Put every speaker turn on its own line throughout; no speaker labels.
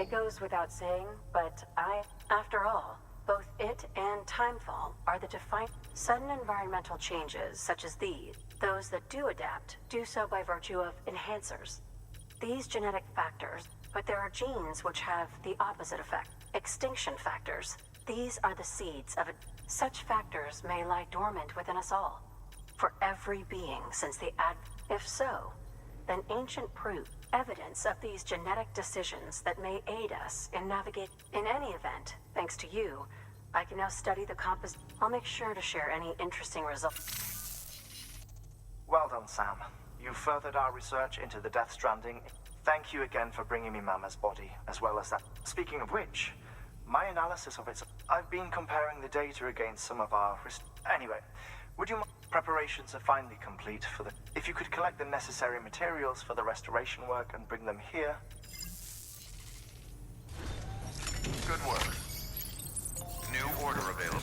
It goes without saying, but after all, both it and timefall are the defined sudden environmental changes such as these. Those that do adapt do so by virtue of enhancers. These genetic factors, but there are genes which have the opposite effect. Extinction factors. These are the seeds of such factors may lie dormant within us all. For every being since the If so, then ancient proof, evidence of these genetic decisions that may aid us in navigate. In any event, thanks to you, I can now study the I'll make sure to share any interesting results.
Well done, Sam. You furthered our research into the Death Stranding. Thank you again for bringing me Mama's body, as well as that. Speaking of which, my analysis of it, I've been comparing the data against some of our... Anyway, would you... Preparations are finally complete for the... If you could collect the necessary materials for the restoration work and bring them here...
Good work. New order available.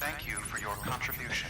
Thank you for your contribution.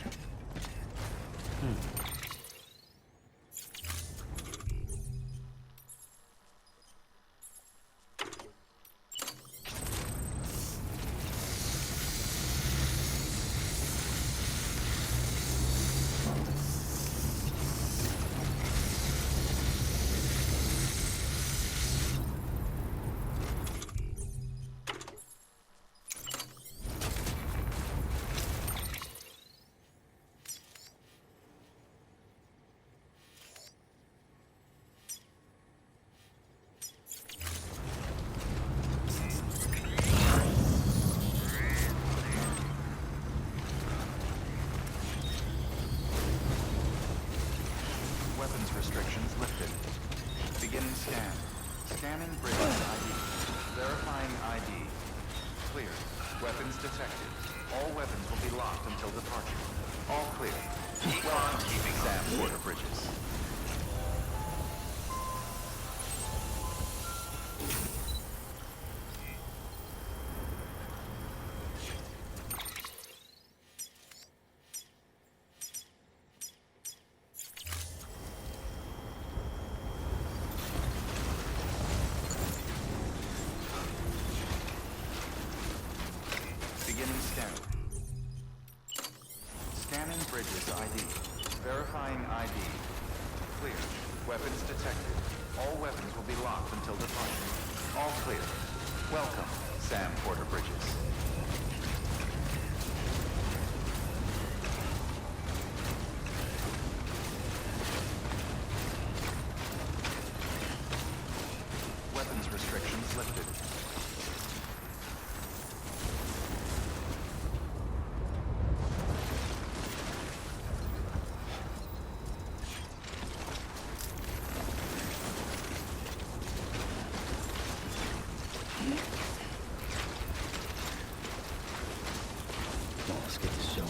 Restrictions lifted. Beginning scan. Scanning bridge ID. Verifying ID. Clear. Weapons detected. All weapons will be locked until departure. All clear.
Keep on keeping
Sam Porter Bridges. Beginning scan. Scanning bridges ID. Verifying ID. Clear. Weapons detected. All weapons will be locked until departure. All clear. Welcome, Sam Porter Bridges. lifted.
Let's get this show.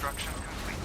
Construction complete.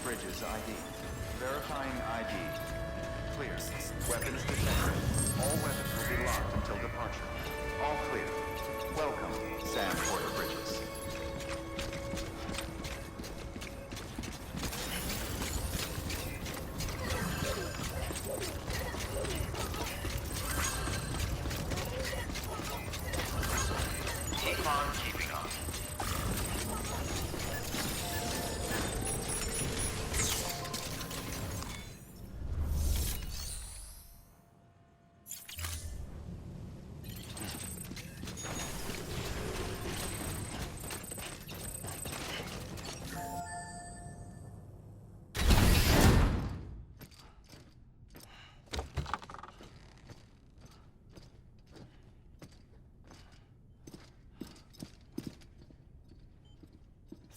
Bridges ID. Verifying ID. Clear. Weapons detected. All weapons will be locked until departure. All clear. Welcome, Sam Porter Bridges.
Keep on keeping on.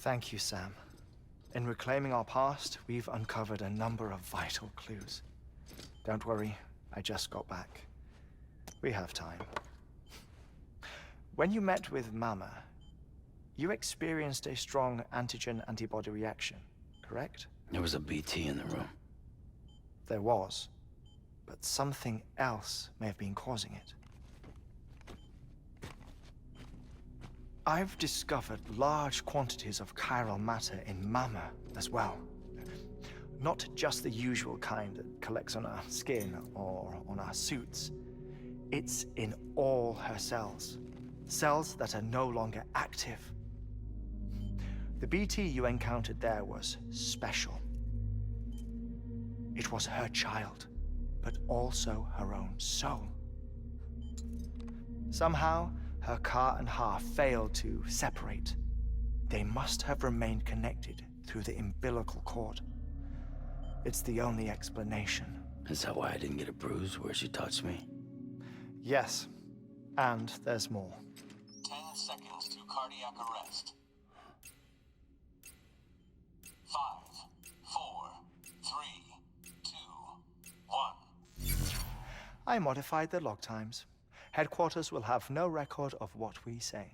Thank you, Sam. In reclaiming our past, we've uncovered a number of vital clues. Don't worry, I just got back. We have time. When you met with Mama, you experienced a strong antigen-antibody reaction, correct?
There was a BT in the room.
There was, but something else may have been causing it. I've discovered large quantities of chiral matter in Mama as well. Not just the usual kind that collects on our skin or on our suits. It's in all her cells. Cells that are no longer active. The BT you encountered there was special. It was her child, but also her own soul. Somehow, her car and half failed to separate. They must have remained connected through the umbilical cord. It's the only explanation.
Is that why I didn't get a bruise where she touched me?
Yes, and there's more.
10 seconds to cardiac arrest. 5, 4, 3, 2, 1.
I modified the log times. Headquarters will have no record of what we say.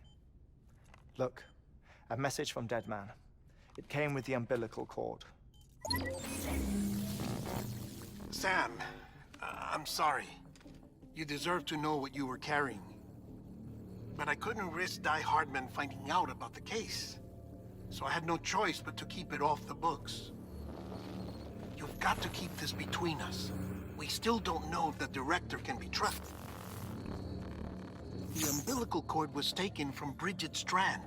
Look, a message from Deadman. It came with the umbilical cord.
Sam, I'm sorry. You deserve to know what you were carrying. but I couldn't risk Heartman finding out about the case. So I had no choice but to keep it off the books. You've got to keep this between us. We still don't know if the director can be trusted. The umbilical cord was taken from Bridget Strand.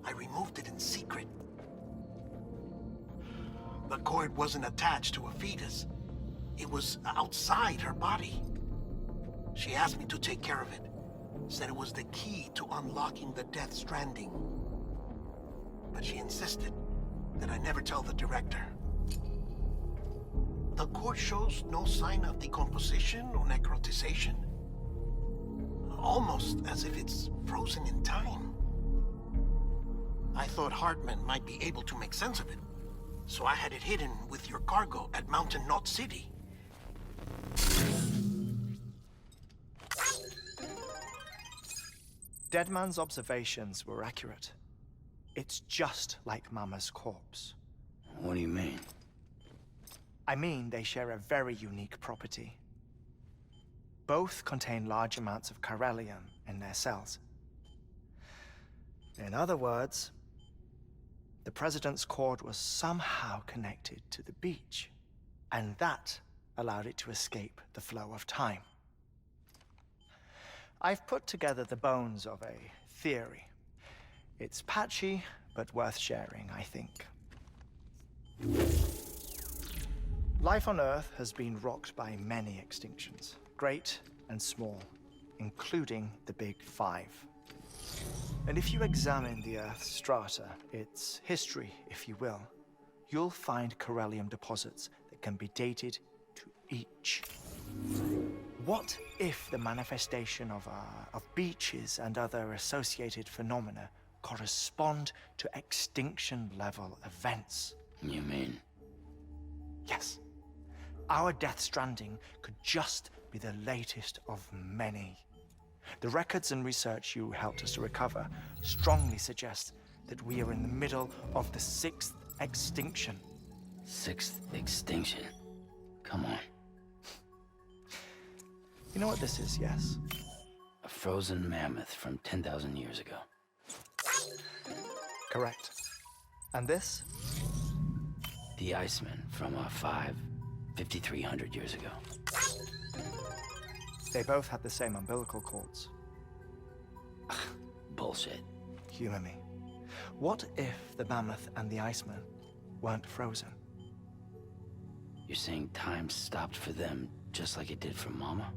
I removed it in secret. The cord wasn't attached to a fetus. It was outside her body. She asked me to take care of it. Said it was the key to unlocking the Death Stranding. But she insisted that I never tell the director. The cord shows no sign of decomposition or necrotization. Almost as if it's frozen in time. I thought Heartman might be able to make sense of it, so I had it hidden with your cargo at Mountain Knot City.
Deadman's observations were accurate. It's just like Mama's corpse.
What do you mean?
I mean, they share a very unique property. Both contain large amounts of chiralium in their cells. In other words, the President's cord was somehow connected to the beach, and that allowed it to escape the flow of time. I've put together the bones of a theory. It's patchy, but worth sharing, I think. Life on Earth has been rocked by many extinctions, great and small, including the Big Five. And if you examine the Earth's strata, its history, if you will, you'll find chiralium deposits that can be dated to each. What if the manifestation of beaches and other associated phenomena correspond to extinction-level events?
You mean?
Yes. Our Death Stranding could just be the latest of many. The records and research you helped us to recover strongly suggest that we are in the middle of the 6th extinction.
6th extinction? Come on.
You know what this is, yes?
A frozen mammoth from 10,000 years ago.
Correct. And this?
The Iceman from 5,300 years ago.
They both had the same umbilical cords.
Bullshit.
Humor me. What if the mammoth and the Iceman weren't frozen?
You're saying time stopped for them just like it did for Mama?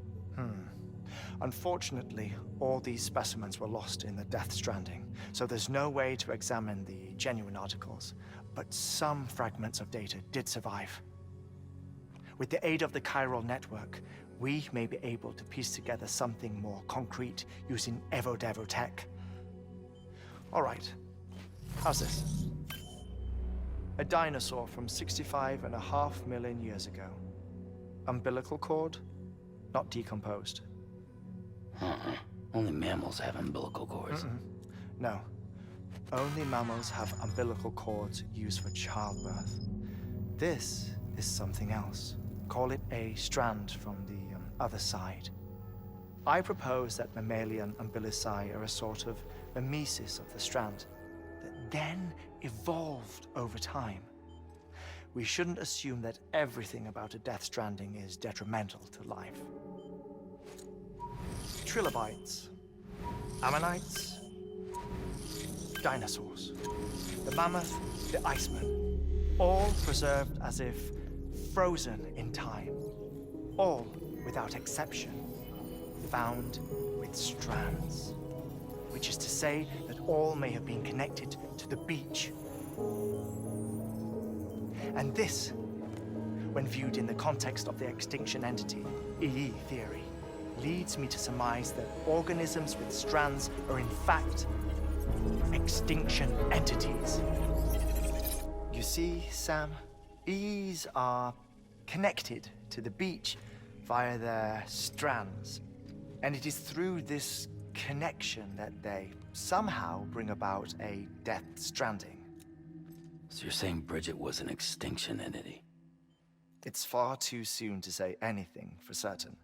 Unfortunately, all these specimens were lost in the Death Stranding, so there's no way to examine the genuine articles, but some fragments of data did survive. With the aid of the chiral network, we may be able to piece together something more concrete using Evo-Devo tech. All right, how's this? A dinosaur from 65.5 million years ago. Umbilical cord, not decomposed.
Only mammals have umbilical cords.
No. Only mammals have umbilical cords used for childbirth. This is something else. Call it a strand from the other side. I propose that mammalian umbilici are a sort of mimesis of the strand that then evolved over time. We shouldn't assume that everything about a Death Stranding is detrimental to life. Trilobites, ammonites, dinosaurs, the mammoth, the Iceman, all preserved as if frozen in time, all without exception, found with strands, which is to say that all may have been connected to the beach. And this, when viewed in the context of the extinction entity, EE theory, leads me to surmise that organisms with strands are in fact extinction entities. You see, Sam, EEs are connected to the beach via their strands. And it is through this connection that they somehow bring about a Death Stranding.
So you're saying Bridget was an extinction entity?
It's far too soon to say anything for certain.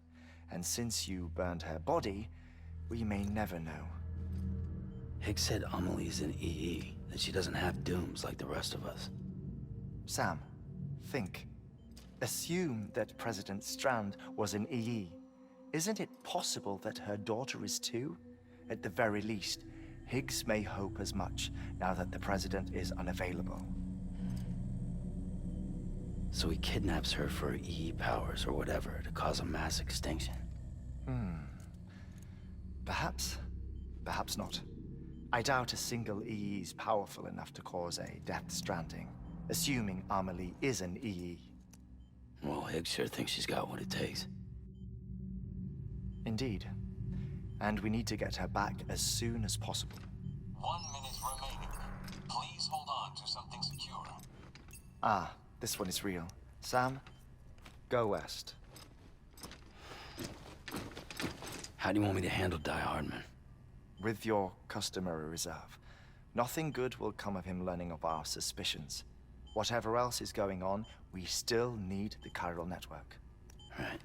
And since you burned her body, we may never know.
Higgs said Amelie's in EE, that she doesn't have dooms like the rest of us.
Sam, think. Assume that President Strand was in EE. Isn't it possible that her daughter is too? At the very least, Higgs may hope as much now that the President is unavailable.
So he kidnaps her for EE powers or whatever to cause a mass extinction.
Perhaps. Perhaps not. I doubt a single EE is powerful enough to cause a death stranding, assuming Amelie is an EE.
Well, Higgs sure thinks she's got what it takes.
Indeed. And we need to get her back as soon as possible.
1 minute remaining. Please hold on to something secure.
Ah, this one is real. Sam, go west.
How do you want me to handle Heartman?
With your customary reserve. Nothing good will come of him learning of our suspicions. Whatever else is going on, we still need the chiral network.
Right.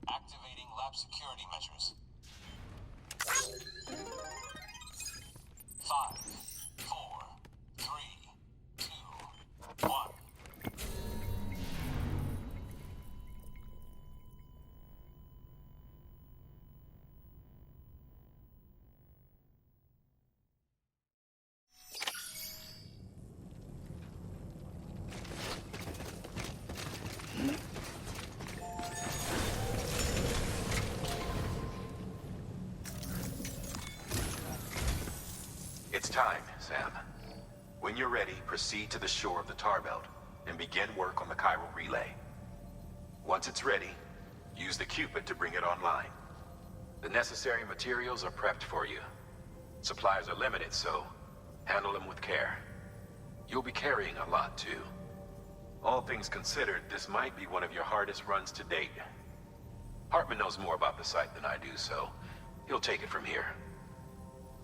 Activating lab security measures. 5, 4, 3, 2, 1.
It's time, Sam. When you're ready, proceed to the shore of the tar belt and begin work on the chiral relay. Once it's ready, use the Cupid to bring it online. The necessary materials are prepped for you. Supplies are limited, so handle them with care. You'll be carrying a lot, too. All things considered, this might be one of your hardest runs to date. Heartman knows more about the site than I do, so he'll take it from here.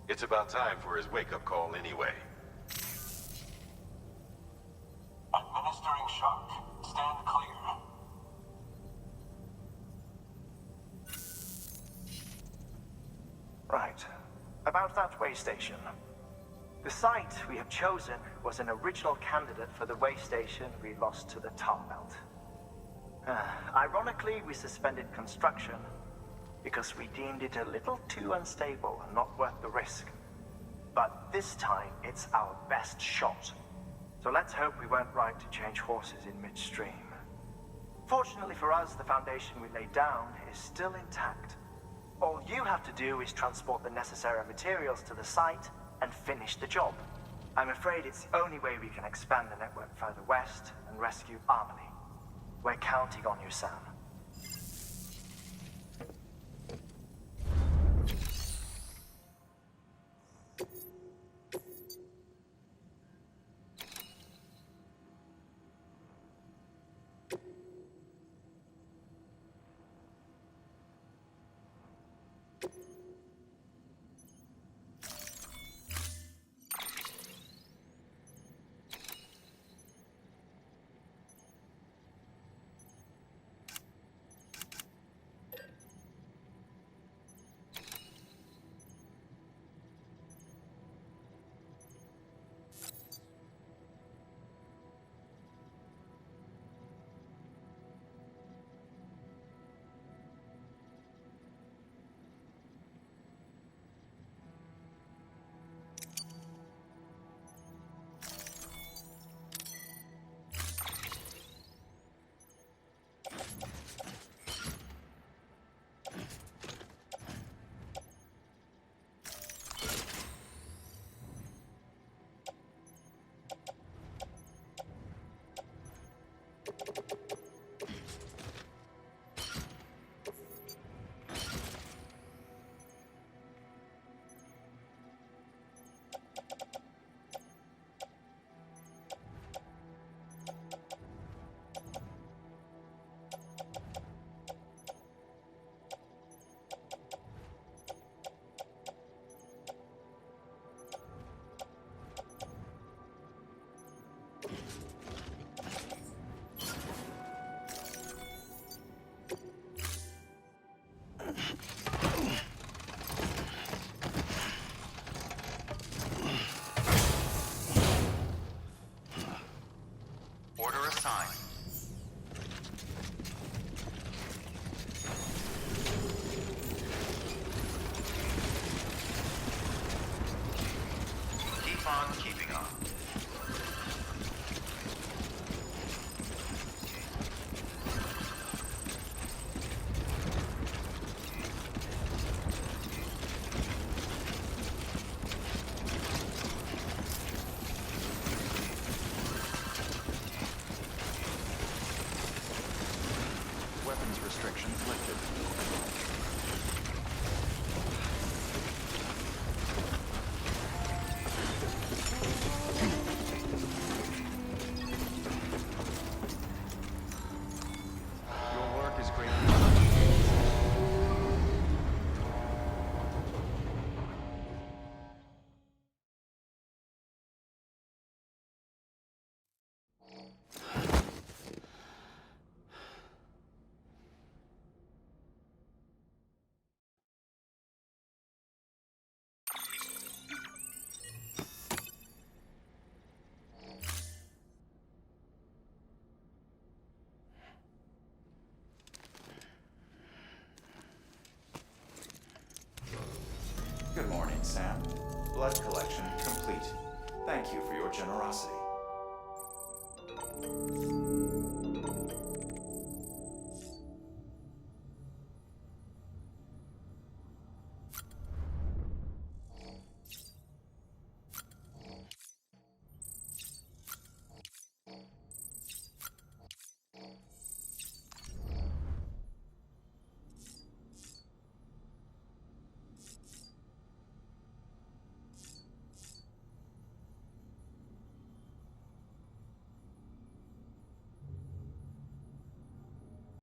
It's about time for his wake-up call anyway.
Administering shock. Stand clear.
Right. About that way station. The site we have chosen was an original candidate for the way station we lost to the tar belt. Ironically, we suspended construction because we deemed it a little too unstable and not worth the risk. But this time, it's our best shot. So let's hope we weren't right to change horses in midstream. Fortunately for us, the foundation we laid down is still intact. All you have to do is transport the necessary materials to the site and finish the job. I'm afraid it's the only way we can expand the network further west and rescue Amelie. We're counting on you, Sam.
assigned.
Keep on keeping on.
Weapons restrictions lifted. Your work is greatly appreciated. Good morning, Sam. Blood collection complete. Thank you for your generosity.